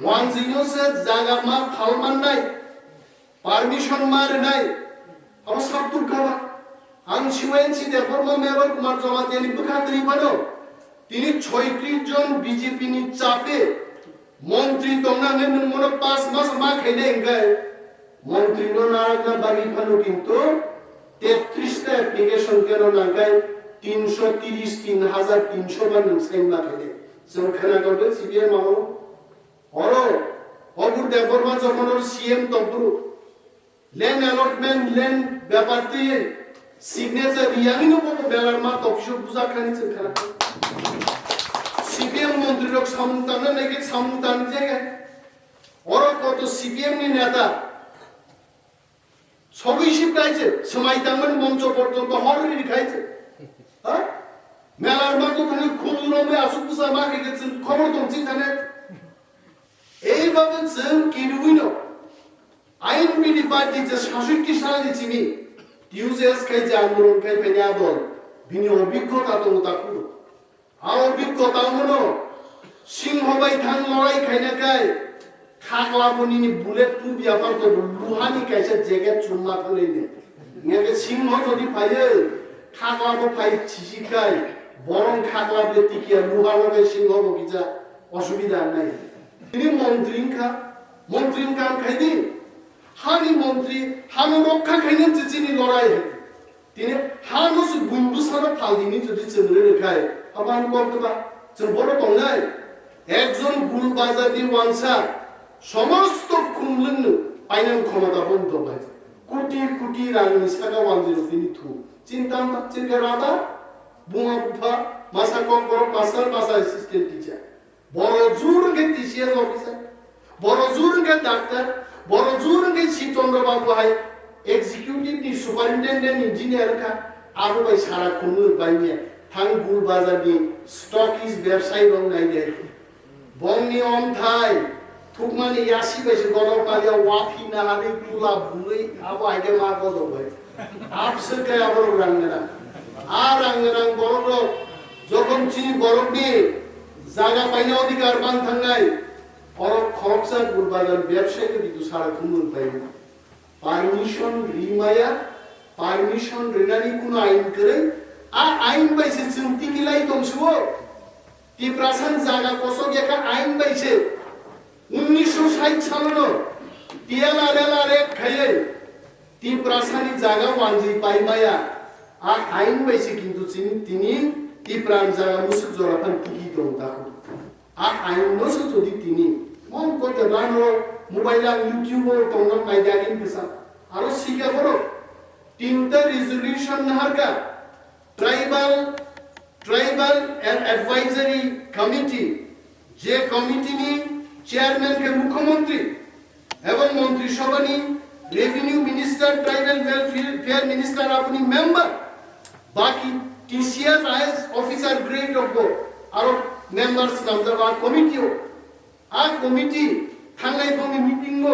ওয়ানজিনো সে জায়গা মা ফালমান নাই পারমিশন মার নাই আমার সব তুল খাবা আং শিওয়েনসি দেফরমা মেয়র কুমার জমাতিয়ানি বুখাতরি বানো তিনি 36 জন বিজেপি নি চাপে মন্ত্রী তংনানে মন 5 মাস মা খাইলে এঙ্গাই মন্ত্রী নো নারাগনা বাড়ি ফানো কিন্তু 33 টা অ্যাপ্লিকেশন কেন নাগাই 330 3300 বার নসাইন মা খাইলে जों खोनागौदो सिबिएम मावो अरो अबुर देवबर्मा যখন সিএম তবরু ল্যান্ড অ্যালটমেন্ট ল্যান্ড ব্যাপারটি সিগনেচার ইয়ানিনো বড় বেলার মা অফিস বুঝা খানি খানা সিপিএম মন্ত্রী লোক সামুতান নাকি সামুতান জায়গায় অরো কত সিপিএম নি নেতা সবই শিখাইছে সমাইতামন মঞ্চ পর্যন্ত হররি খাইছে হ্যাঁ মেলার মতো তুমি খুলরমে আসুকুসা মাকে গেছেন খবর তো চিন্তানে এইভাবে जों কিরুইনো আইন বিধি পার্টি যে 66 সালে চিনি টিউজেস খাই যে আন্দোলন খাই পেনি আদল বিনি অভিজ্ঞতা তো তাকু আর অভিজ্ঞতা মনো সিংহবাই থাং লড়াই খাইনা খাই খাকলাবনি বুলেট প্রুফ ইয়াপার তো লুহানি কাইছে জেগে চুম্মা ফেলেইনে নেকে সিংহ যদি পাইয়ে খাকলাবো পাই চিচি খাই বরং খাকলাবলে টিকিয়া লুহালগে সিংহ বগিজা অসুবিধা নাই তিনি মন্ত্রীন কাম খাইদি হানি মন্ত্রী হানো রক্ষা খাইনে চিচিনি লড়াই তিনি হানোস গুন্ডু সারা ফালদিনি যদি চন্দ্রে রেখায় আবার করতবা जों বড় তংনাই একজন গুলবাজারনি ওয়ানসা সমস্ত খুমলুন পাইনান ক্ষমতা বন্ধ হয় কোটি কোটি রানি সাগা ওয়ানজিরো তিনি থু চিন্তা রাদা বুমা বুফা মাসা কম বড় মাসার মাসা অ্যাসিস্ট্যান্ট টিচার বড় জুরকে টিসিএস অফিসার বড় জুরকে ডাক্তার বড় জুরকে শিব চন্দ্রবাবু হাই এক্সিকিউটিভ নি সুপারিনটেন্ডেন্ট ইঞ্জিনিয়ার কা আরো ভাই সারা খুমলু বাইনিয়া থাং গুলবাজারনি স্টক ইজ ব্যবসায়ী রং নাই দে বংনি অমথাই থুকমানি ইয়াসি বেশি গণপালিয়া ওয়াফি না হানি কুলা বুই আবো আইগে মা গদ ভাই আপসকে আবার রাঙ্গনা আর রাঙ্গনা বড় যখন চিনি বড়নি জায়গা পাইনা অধিকার বান থাঙ্গাই অরক খরচা গুলবাজার ব্যবসায়ী কিন্তু সারা খুমুন পাইনা পারমিশন রিমায়া পারমিশন রেনানি কোন আইন করে आ आईन বাইছে চিন্তি কিলাই তমসুও তি প্রাসান জায়গা কসক একা আইন বাইছে 1960 সালনো টিএলআরএলআর খাইয়ে তি প্রাসানি জায়গা ওয়ানজি পাইমায়া आ আইন বাইছে কিন্তু তিনি তি প্রাণ জায়গা মুসু জরাফান টিকি দং তাকো आ আইন নসু যদি তিনি মন করতে রানো মোবাইল ইউটিউব তংন মাইদাগিন পেসা আরো শিখা বড় তিনটা রেজোলিউশন নাহারকা ट्राइबल एंड एडवाइजरी कमिटी जे कमिटी नी चेयरमैन के मुख्यमंत्री एवं मंत्रिसभा नी revenue minister tribal welfare minister अपनी मेंबर बाकी TCS IAS officer grade of और मेंबर्स नंबर कमिटी आ कमिटी थांनाय फंनि मीटिंग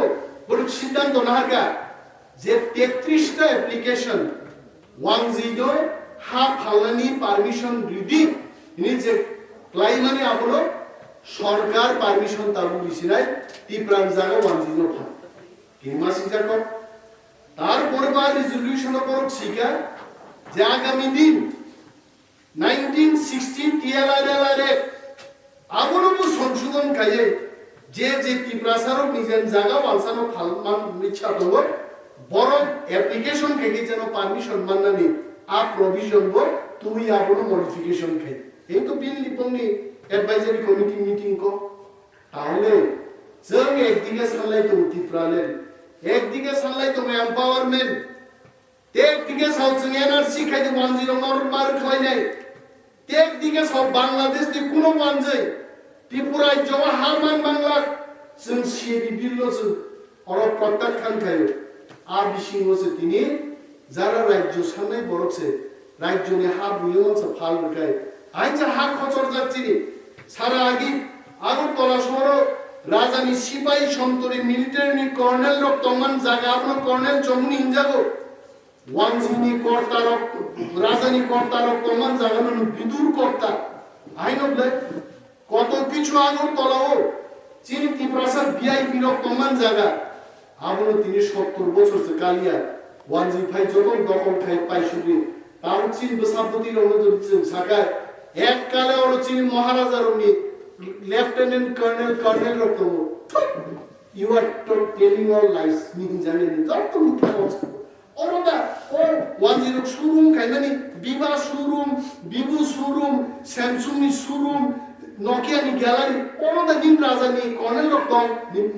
बड़ सिद्धांत नाहारका जे 33 टा एप्लीकेशन 10 हा फालानी पारमिशन रिदी निजे क्लाइमाने आपलो सरकार पारमिशन ताबु दिसिनाय ती प्राण जागा वानजिनो फा किमा सिजा को तारपर बा रेजोल्यूशन पर सिका जे आगामी दिन 1960 টিএলআরএলআর आबोनो संशोधन खाये जे ती प्रासारक निजेन जागा वानसानो फालमान मिच्छा दबो बरो एप्लीकेशन केगे जेनो पारमिशन माननानि आ प्रोविजन बो तुई आबोनो मडिफिकेशन खाई এই তো বিল লিপংনি অ্যাডভাইজারি কমিটি মিটিং কো তাহলে जों একদিকে সানলাই তো উতিপ্রালেন একদিকে সানলাই তো এমপাওয়ারমেন্ট একদিকে সাউথ এনআরসি খাইতে 10 মার খাই নাই একদিকে সব বাংলাদেশ তে কোনো মানজে ত্রিপুরায় জমা হারমান বাংলা जों সিবি বিললছ অর প্রত্যাখ্যান খাই আর বিশিং হচ্ছে তিনি যারা রাজ্য সামনে বড়ছে রাজ্যনে হা বুয়মছ ফাল রকাই আইজা হা খচর যাচ্ছি সারা আগি আগরতলা শহর রাজধানী সিপাহী সন্তরি মিলিটারি কর্নেল রক তমান জায়গা আপন কর্নেল জমুনি ইনজাগো ওয়ানজিনি কর্তার রাজধানী কর্তার তমান জায়গা নন বিদুর কর্তা আইনবলে কত কিছু আগরতলাও চিনি ত্রিপ্রাসান ভিআইপি রকমান জায়গা আবনো তিনি 70 বছর সে কালিয়া ওয়ানজি ফাই যখন দখল খাই পাইছুবি তাও চীন বসাপতি রমজন সাকায় এক কালে ওর চীন মহারাজার উনি লেফটেন্যান্ট কর্নেল রকম you are telling all lies নি জানেন যত মুখা কথা ওরদা ও ওয়ানজি রক শোরুম খাইনানি বিবা শোরুম বিবু শোরুম স্যামসুং নি শোরুম নোকিয়া নি গ্যালারি ওরদা দিন রাজা নি কর্নেল রকম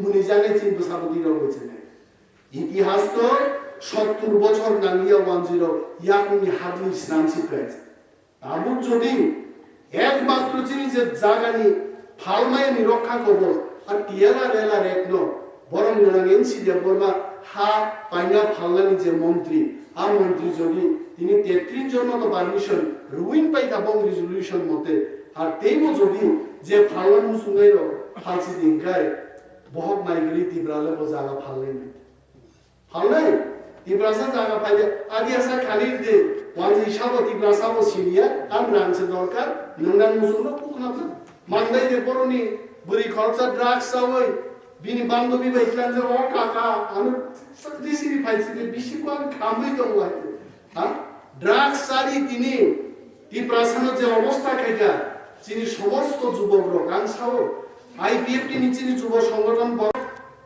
মুনি জানে চীন বসাপতি রমজন ইতিহাস তো 70 বছর নামিয়া 10 ইয়াকুনি হাদলি স্নানসি পেয়েছে তারপর যদি একমাত্র চিনি যে জাগানি ফালমায় নি রক্ষা করব আর টিয়ালা রেলা রেকনো বরং নাঙ্গেনসি দে বর্মা হা পাইনা ফালনানি যে মন্ত্রী আর মন্ত্রী যদি তিনি 33 জন মতো পারমিশন রুইন পাইতা বং রেজলিউশন মতে আর তেইমো যদি যে ফালনানু সুঙ্গাইরো ফালসি দিনকায় বহক মাইগলি তিব্রালে বজাগা ফালনাই ফালনাই তিব্রাসা জায়গা পাইলে আদি আসা খালি দে ওয়ানজি হিসাবও তিব্রাসাবও সিনিয়া আর রানছে দরকার নঙ্গান মুসুলো পুকনাতে মান্দাই দে পরনি বুড়ি খরচা ড্রাগস আওই বিনি বান্ধবী বাইকলান যে ও কাকা আমি দিছিরি পাইছি দে বেশি কোন খামই তো লাইতে হ্যাঁ ড্রাগস সারি তিনি তিব্রাসানো যে অবস্থা খাইটা চিনি সমস্ত যুবক রকান সাও আইপিএফটি নিচিনি যুব সংগঠন বড়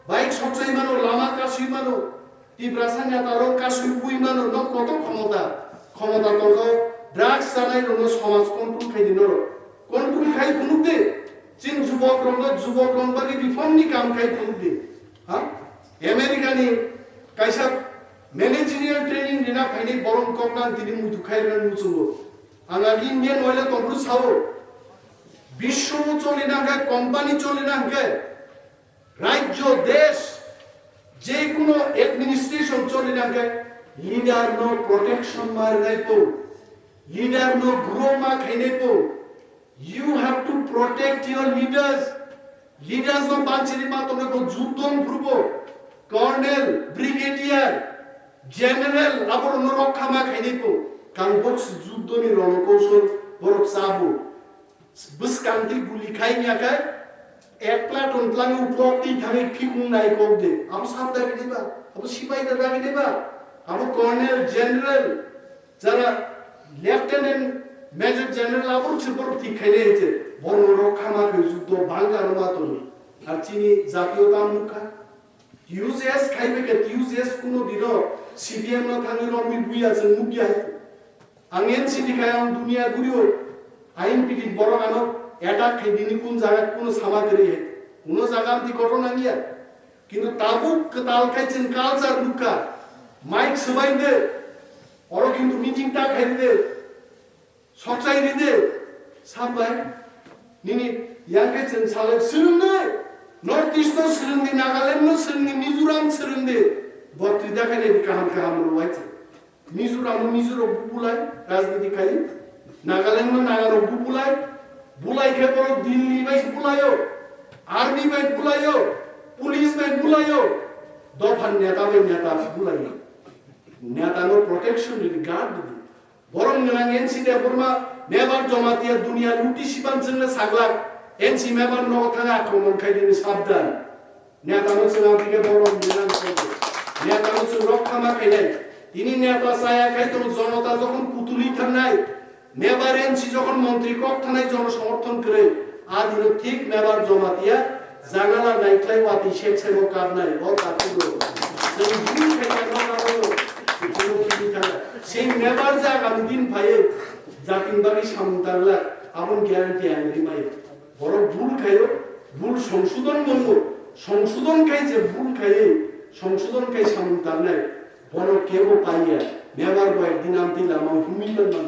বাইক সবচেয়ে মানো লামা কাশুই মানো তিব্রাসা নেতারও কাশুই বুই মানো ন কত ক্ষমতা তত ড্রাগস জানাই রঙ সমাজ কন্ট্রোল খাই দিন কন্ট্রোল খাই ফুনুতে চীন যুবক রংবাগি রিফর্মনি কাম খাই ফুনুতে হ্যাঁ আমেরিকানি কাইসা ম্যানেজারিয়াল ট্রেনিং দিনা ফাইনি বরং কমনা দিদি মুই দুখাই রান মুচুবো আঙাগি ইন্ডিয়ান ওয়েলে তবরু সাও বিশ্ব চলে নাঙ্গে কোম্পানি চলে নাঙ্গে রাজ্য দেশ যে কোনো এডমিনিস্ট্রেশন চলে নাঙ্গে লিডার নো প্রোটেকশন মার নাইপো লিডার নো গ্রো মা খাইনাইপো you have to protect your leaders নো বাঞ্চিরি মা তোমরা কো যুদ্ধন ফুরবো কর্নেল ব্রিগেডিয়ার জেনারেল আবার নো রক্ষা মা খাইনাইপো কারণ বক্স যুদ্ধনি রণকৌশল বরক সাবু বুসকান্তি গুলি খাইনিয়াকায় একলা টনপ্লাঙ্গে উপলব্ধি থাকে ঠিক নাই কোক দে আবু সাপ দাবি দেবা আবু সিপাহী দাবি দেবা আবু কর্নেল জেনারেল যারা lieutenant major general Abu super ঠিক খাইলে হয়েছে বড় রক্ষা মাকে যুদ্ধ বাংলার মাতনি আর চিনি জাতীয়তা মুখা ইউজেস খাইবে কে ইউজেস কোনো দিন সিডিএম না থাকি রমি বুই আছে মুখিয়া আঙেন সিডি খায় দুনিয়া ঘুরিও আইন পিটি বড় আনো অ্যাটাক খাই দিনি কোন জায়গা কোন সামাগ্রী কোন জায়গা দি ঘটনা নিয়া কিন্তু তাবুক তাল খাইছেন কালচার মুখা মাইক সবাই দে ওরা কিন্তু মিটিংটা খাই দে সচাই দে সাবাই নিনি ইয়াং খাইছেন সালে সিরুন্দে নর্থ ইস্ট নো সিরুন্দে নাগাল্যান্ড নো সিরুন্দে মিজোরাম সিরুন্দে বত্রি দেখালে কাহাম রওয়াইছে মিজোরাম বুবুলাই রাজনীতি খাই নাগাল্যান্ড নাগারো বুবুলাই বুলাই खे पर दिल्ली में बुलायो आर्मी में बुलायो पुलिस में बुलायो दफान नेता बुलायो नेता नो प्रोटेक्शन गार्ड दि बरं नंग एनसी दे बर्मा मेबार जमातिया दुनिया लुटी सिबान जोंनो सागला एनसी मेबार न थाङा आक्रमण खायदिनि साबधान नेता नो जों आंखिके बरं नंग नेता नो जों रक्षा मा खायनाय তিনি নেতা ছায়া খাইতো জনতা যখন পুতুলি থানায় মেবার এনসি যখন মন্ত্রী কক থানায় জনসমর্থন করে আদিন ঠিক মেবার জমাতিয়া জানালা নাইক্লাই ওয়াতি শেখ সেবক কার নাই ও তাকুলো সেই দিন খাইতে না সেই মেবার যা আমি দিন ভাইয়ে জাতিন বাড়ি সামতারলা আপন গ্যারান্টি আনলি মাই বড় ভুল খাইও ভুল সংশোধন মঙ্গ সংশোধন খাইছে ভুল খাইয়ে সংশোধন খাই সামতার নাই বড় কেউ পাইয়া মেবার বয় দিন আমি দিলাম হুমিলাম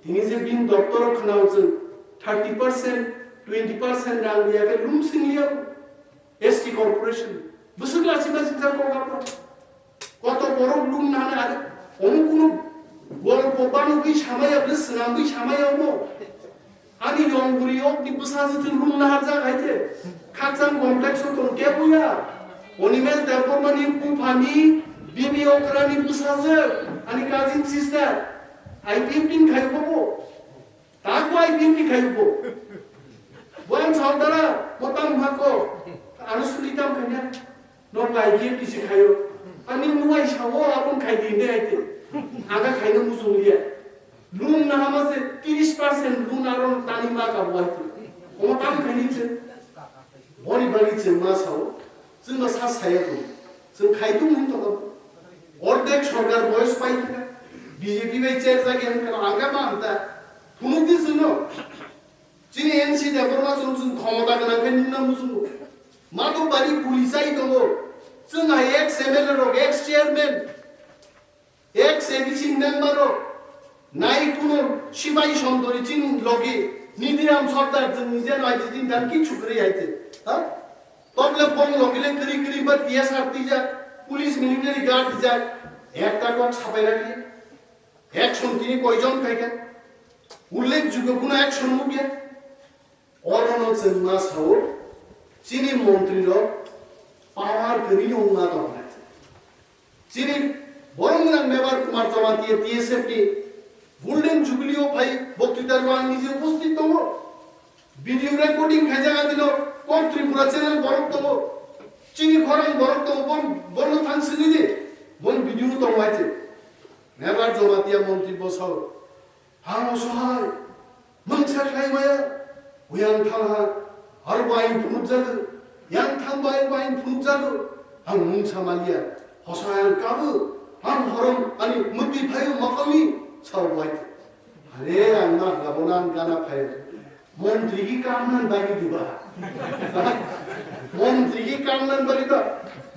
তিনি যে বিন দপ্তর খানা হচ্ছে 30% 20% রাং দিয়াকে রুম সিংলিয়া এসটি কর্পোরেশন বুঝলা চিন্তা চিন্তা করবা কত বড় রুম না না অনুকুল গল্প বানুবি সামায়া বিসরামবি সামায়ামো আনি রংগুরি অগ্নি বুসাজিতে রুম না হাজা গাইতে খাকজাম কমপ্লেক্স তো কে বুয়া অনিমেল দেবমানি পুফানি বিবি ওকরানি বুসাজে আনি কাজিন সিস্টার আইপিএম খাইবো তাকো আইপিএম খাইবো বয়ান সর্দারা মতাম ভাকো anusulitam kanya non lagi kisi kayo ani nuai sawo apun khai dine aite aga khaina musulia lun na hamase 30% lun aron tani ma ka boite otam khaini che bori bari che ma sawo जोंना सा साया दं जों खायदो मोन दं अर्धेक सरकार बयस पाइ थाका बीजेपी बाय चेक जागेन काना आंगा मा आंता पुनुदि जोंनो जिनि एनसी देबरमा जों क्षमता गोनां खाय नुना मुजुंगो मादो बारि पुलिसाइ दङ जोंहा एक्स एमएलए रक एक्स चेयारमैन एक्स एडिसी मेंबर रक नाइ कुनो सिपाही सन्दरि जिन लगे निदिराम सरदार जों निजे नाइजे दिन दान कि छुकरि आइते हा तबले बंग लगिले करी करी बा टीएस आरती जा पुलिस मिलिटारी गार्ड जा একটা কক ছাপাই রাখি অ্যাকশন তিনি কয়জন খাইকা উল্লেখযোগ্য কোন অ্যাকশন মুকে অরণ জন্মা সাও চিনি মন্ত্রীর পাওয়ার করি ওনা দরকার চিনি বরংনা মেবার কুমার জমাতিয়া টিএসএফটি গোল্ডেন জুবিলিও ভাই বক্তৃতার ওয়ান নিজে উপস্থিত দङ ভিডিও রেকর্ডিং খাইজাগা দিল কোন ত্রিপুরা চ্যানেল বরক দङ চিনি ফরম বরক দङ বন থানসিনি দে বন ভিডিও তো হইছে মেবার জমাতিয়া মন্ত্রী বসাও হাং সহায় মংছা খাইমায়া উয়াং থালা আর বাইন ফুনুজাগো yang থাংবাই বাইন ফুনুজাগো হাং মংছা মালিয়া হসায়ান কাবো হাং হরম আনি মুতি ভাই মাকামি সাওয়াই আরে আন্না গাবনান গানা ফাই মন্ত্রী কি কামনান বাগি দিবা মন্ত্রী কি কামনান বাগি দা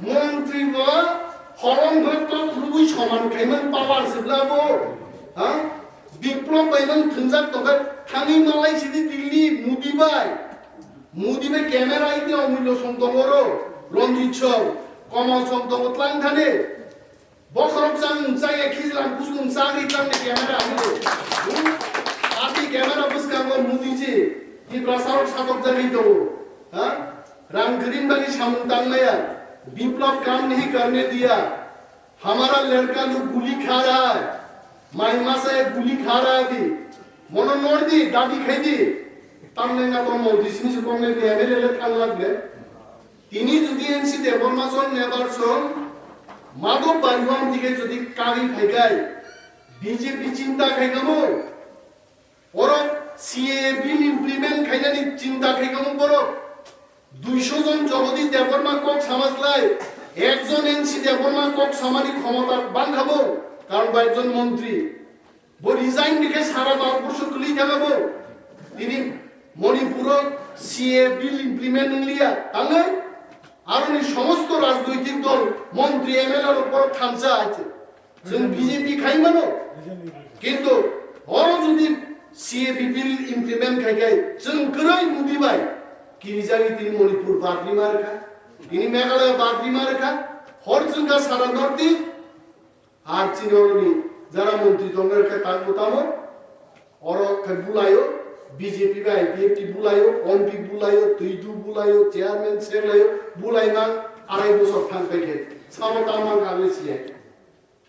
মন্ত্রী বা হরম ভক্ত খুবই সমান খাইমান পাওয়ার সিবলাবো হ্যাঁ বিপ্লব বাইমান থুনজাক তবে থানি মালাই সিদি দিল্লি মুদিবাই ক্যামেরা আইতে অমূল্য সংতমর রঞ্জিত সব কমল সংতম তলাং থানে বখরক চাং চাইয়ে খিজলাম কুসুম চাংরি চাংনে ক্যামেরা আইতে আতি ক্যামেরা বুসকাঙ্গ মুদিজি ই প্রসারক সাতক জাগি তো হ্যাঁ রাংগরিন বাগি সামুন্তাং মায়া विप्लव काम नहीं करने दिया हमारा लड़का लोग गुली खा रहा है महिमा से गुली खा रहा है अभी मनो नोड़ दी दादी खाई दी तामलेंगा तो मोदी सिंह से कौन ने एमएलए ले थान लगले तिनी जुदी एनसी देवरमासन नेबारसन माधव बारिवान दिके जुदी कागी खाइगाय बीजेपी चिंता खाइगामो और सीए बिल इमप्लीमेंट खाइनानि चिंता खाइगामो बरो 200 জন জগদীশ দেববর্মা কক সমাজলাই একজন এনসি দেববর্মা কক সমানি ক্ষমতা বাংখাবো কারণ একজন মন্ত্রী বো রিজাইন দিকে সারা ভারতবর্ষ তুলি থাকাবো তিনি মণিপুর সিএ বিল ইমপ্লিমেন্ট লিয়া তাঙ্গে আর সমস্ত রাজনৈতিক দল মন্ত্রী এমএলএর উপর থামসা আছে जों বিজেপি খাইমানো কিন্তু অর যদি সিএ বিল ইমপ্লিমেন্ট খাইগাই जों গরাই মুদিবাই किरिजानी তিনি মণিপুর বাদরি মারখা তিনি মেঘালয় বাদরি মারখা হরজুঙ্গা সারা নর্থ আর চিনরনি যারা মন্ত্রী দঙ্গের কা তাগোতামো অর কা বুলায়ো বিজেপি বা আইপিএফটি বুলায়ো এমপি বুলায়ো তুইদু বুলায়ো চেয়ারম্যান সেলায়ো বুলাইনা আড়াই বছর থাকবে সাবতামা গালেছিয়া